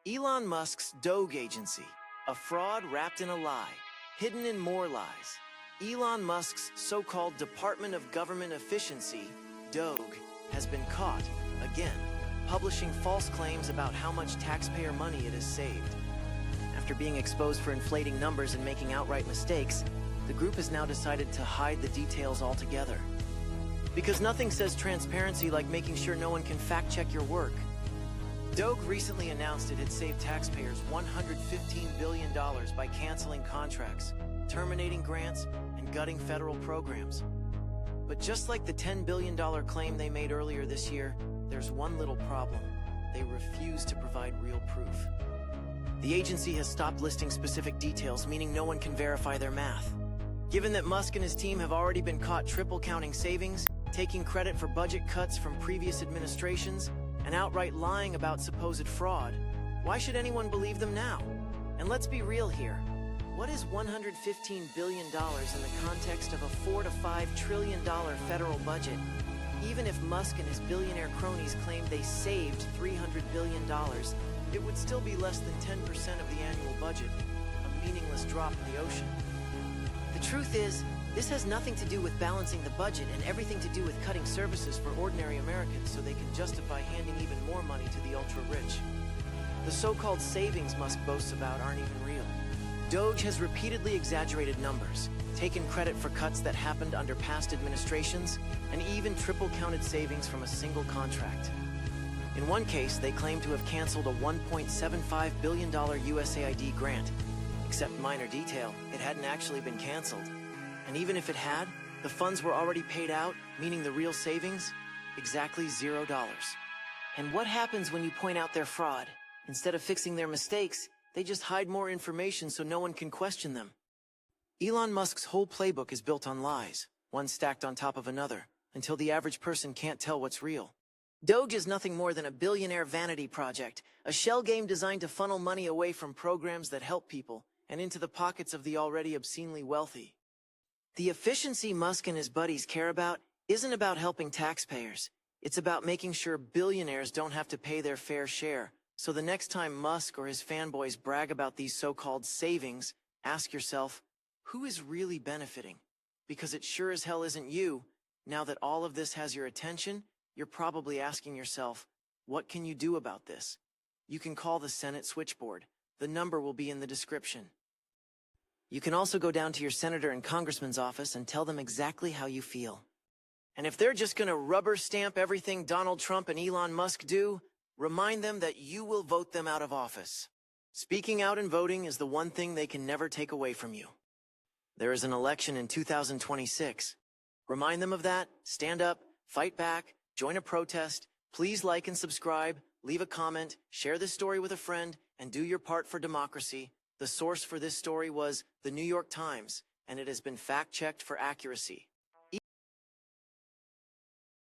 Elon Musk's DOGE agency, a fraud wrapped in a lie, hidden in more lies. Elon Musk's so-called Department of Government Efficiency, DOGE, has been caught, again, publishing false claims about how much taxpayer money it has saved. After being exposed for inflating numbers and making outright mistakes, the group has now decided to hide the details altogether. Because nothing says transparency like making sure no one can fact-check your work. DOGE recently announced it had saved taxpayers $115 billion by canceling contracts, terminating grants, and gutting federal programs. But just like the $10 billion claim they made earlier this year, there's one little problem. They refuse to provide real proof. The agency has stopped listing specific details, meaning no one can verify their math. Given that Musk and his team have already been caught triple counting savings, taking credit for budget cuts from previous administrations, and outright lying about supposed fraud, why should anyone believe them now? And let's be real here. What is $115 billion in the context of a $4 to $5 trillion federal budget? Even if Musk and his billionaire cronies claimed they saved $300 billion, it would still be less than 10% of the annual budget, a meaningless drop in the ocean. The truth is, this has nothing to do with balancing the budget and everything to do with cutting services for ordinary Americans so they can justify handing even more money to the ultra-rich. The so-called savings Musk boasts about aren't even real. DOGE has repeatedly exaggerated numbers, taken credit for cuts that happened under past administrations, and even triple-counted savings from a single contract. In one case, they claim to have canceled a $1.75 billion USAID grant. Except minor detail, it hadn't actually been canceled. And even if it had, the funds were already paid out, meaning the real savings? Exactly $0. And what happens when you point out their fraud? Instead of fixing their mistakes, they just hide more information so no one can question them. Elon Musk's whole playbook is built on lies, one stacked on top of another, until the average person can't tell what's real. DOGE is nothing more than a billionaire vanity project, a shell game designed to funnel money away from programs that help people and into the pockets of the already obscenely wealthy. The efficiency Musk and his buddies care about isn't about helping taxpayers. It's about making sure billionaires don't have to pay their fair share. So the next time Musk or his fanboys brag about these so-called savings, ask yourself, who is really benefiting? Because it sure as hell isn't you. Now that all of this has your attention, you're probably asking yourself, what can you do about this? You can call the Senate switchboard. The number will be in the description. You can also go down to your senator and congressman's office and tell them exactly how you feel. And if they're just going to rubber stamp everything Donald Trump and Elon Musk do, remind them that you will vote them out of office. Speaking out and voting is the one thing they can never take away from you. There is an election in 2026. Remind them of that, stand up, fight back, join a protest, please like and subscribe, leave a comment, share this story with a friend, and do your part for democracy. The source for this story was The New York Times, and it has been fact-checked for accuracy.